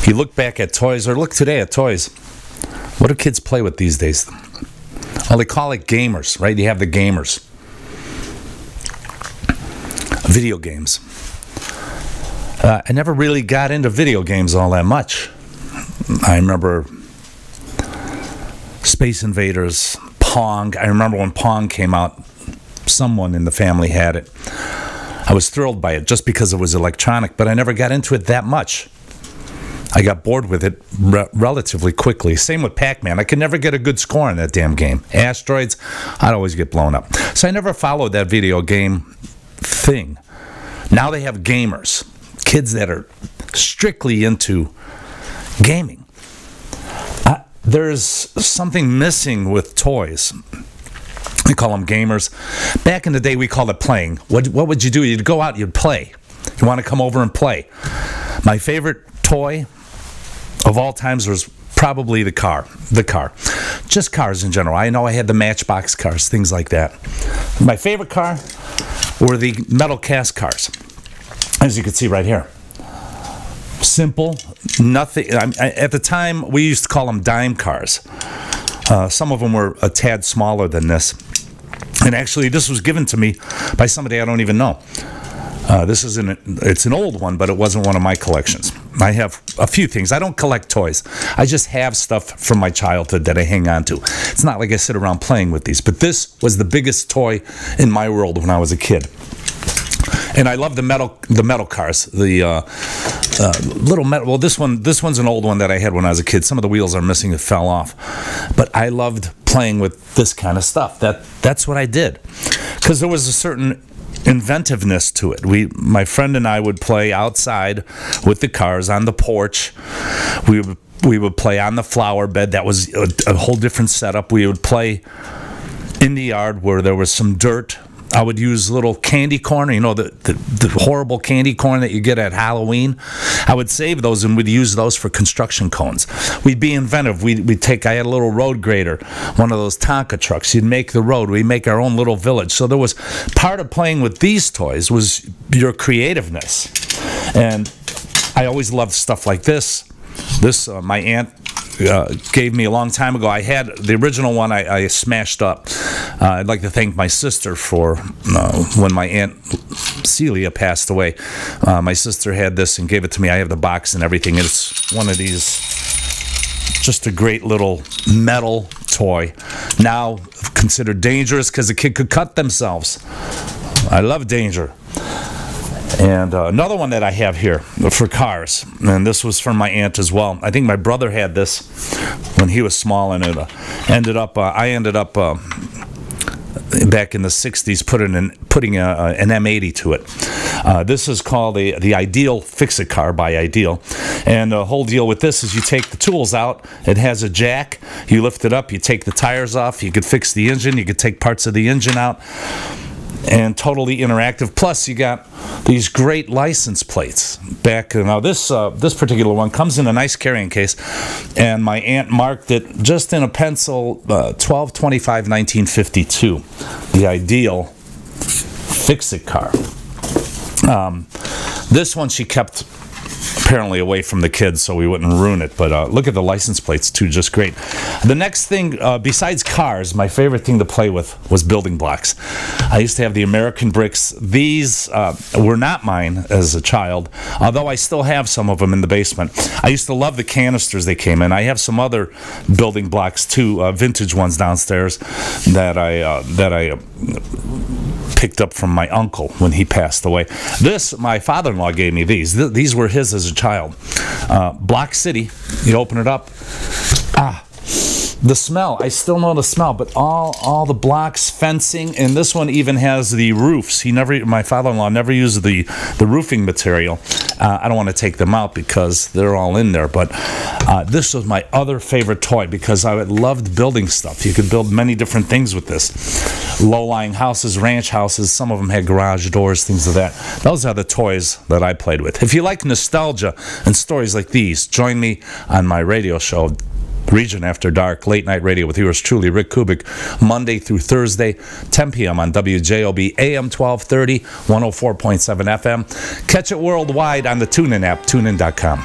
You look back at toys, or look today at toys. What do kids play with these days? Well, they call it gamers, right? You have the gamers. Video games. I never really got into video games all that much. I remember Space Invaders, Pong. I remember when Pong came out, someone in the family had it. I was thrilled by it just because it was electronic, but I never got into it that much. I got bored with it relatively quickly. Same with Pac-Man. I could never get a good score on that damn game. Asteroids, I'd always get blown up. So I never followed that video game thing. Now they have gamers, kids that are strictly into gaming. There's something missing with toys. We call them gamers. Back in the day, we called it playing. What would you do? You'd go out, you'd play. You want to come over and play. My favorite toy of all times was probably the car. Just cars in general. I know I had the Matchbox cars, things like that. My favorite car were the metal cast cars, as you can see right here. Simple, nothing. At the time, we used to call them dime cars. Some of them were a tad smaller than this. And actually, this was given to me by somebody I don't even know. It's an old one, but it wasn't one of my collections. I have a few things. I don't collect toys. I just have stuff from my childhood that I hang on to. It's not like I sit around playing with these, but this was the biggest toy in my world when I was a kid. And I love the metal cars. The little metal. Well, this one's an old one that I had when I was a kid. Some of the wheels are missing; it fell off. But I loved playing with this kind of stuff. That's what I did, because there was a certain inventiveness to it. My friend and I would play outside with the cars on the porch. We would play on the flower bed. That was a whole different setup. We would play in the yard where there was some dirt. I would use little candy corn, the horrible candy corn that you get at Halloween. I would save those and we'd use those for construction cones. We'd be inventive. I had a little road grader, one of those Tonka trucks. You'd make the road. We'd make our own little village. So there was part of playing with these toys was your creativeness. And I always loved stuff like this. My aunt gave me a long time ago. I had the original one I smashed up. I'd like to thank my sister for when my Aunt Celia passed away. My sister had this and gave it to me. I have the box and everything. It's one of these, just a great little metal toy. Now considered dangerous because a kid could cut themselves. I love danger. And another one that I have here for cars, and this was from my aunt as well. I think my brother had this when he was small, and I ended up back in the 60s putting an M80 to it. This is called the Ideal Fix-It car by Ideal. And the whole deal with this is you take the tools out. It has a jack. You lift it up. You take the tires off. You could fix the engine. You could take parts of the engine out. And totally interactive. Plus, you got these great license plates. This particular one comes in a nice carrying case, and my aunt marked it just in a pencil, 12/25/1952. The Ideal Fix-It car. This one she kept apparently away from the kids so we wouldn't ruin it, but look at the license plates too, just great. The next thing, besides cars, my favorite thing to play with was building blocks. I used to have the American bricks. These were not mine as a child, although I still have some of them in the basement. I used to love the canisters they came in. I have some other building blocks too, vintage ones downstairs that I picked up from my uncle when he passed away. My father-in-law gave me these. These were his as a child. Block City, you open it up. The smell, I still know the smell, but all the blocks, fencing, and this one even has the roofs. My father-in-law never used the roofing material. I don't want to take them out because they're all in there, but this was my other favorite toy because I loved building stuff. You could build many different things with this. Low-lying houses, ranch houses, some of them had garage doors, things of that. Those are the toys that I played with. If you like nostalgia and stories like these, join me on my radio show, Region After Dark, late night radio with yours truly, Rick Kubic, Monday through Thursday, 10 p.m. on WJOB, AM 1230, 104.7 FM. Catch it worldwide on the TuneIn app, tunein.com.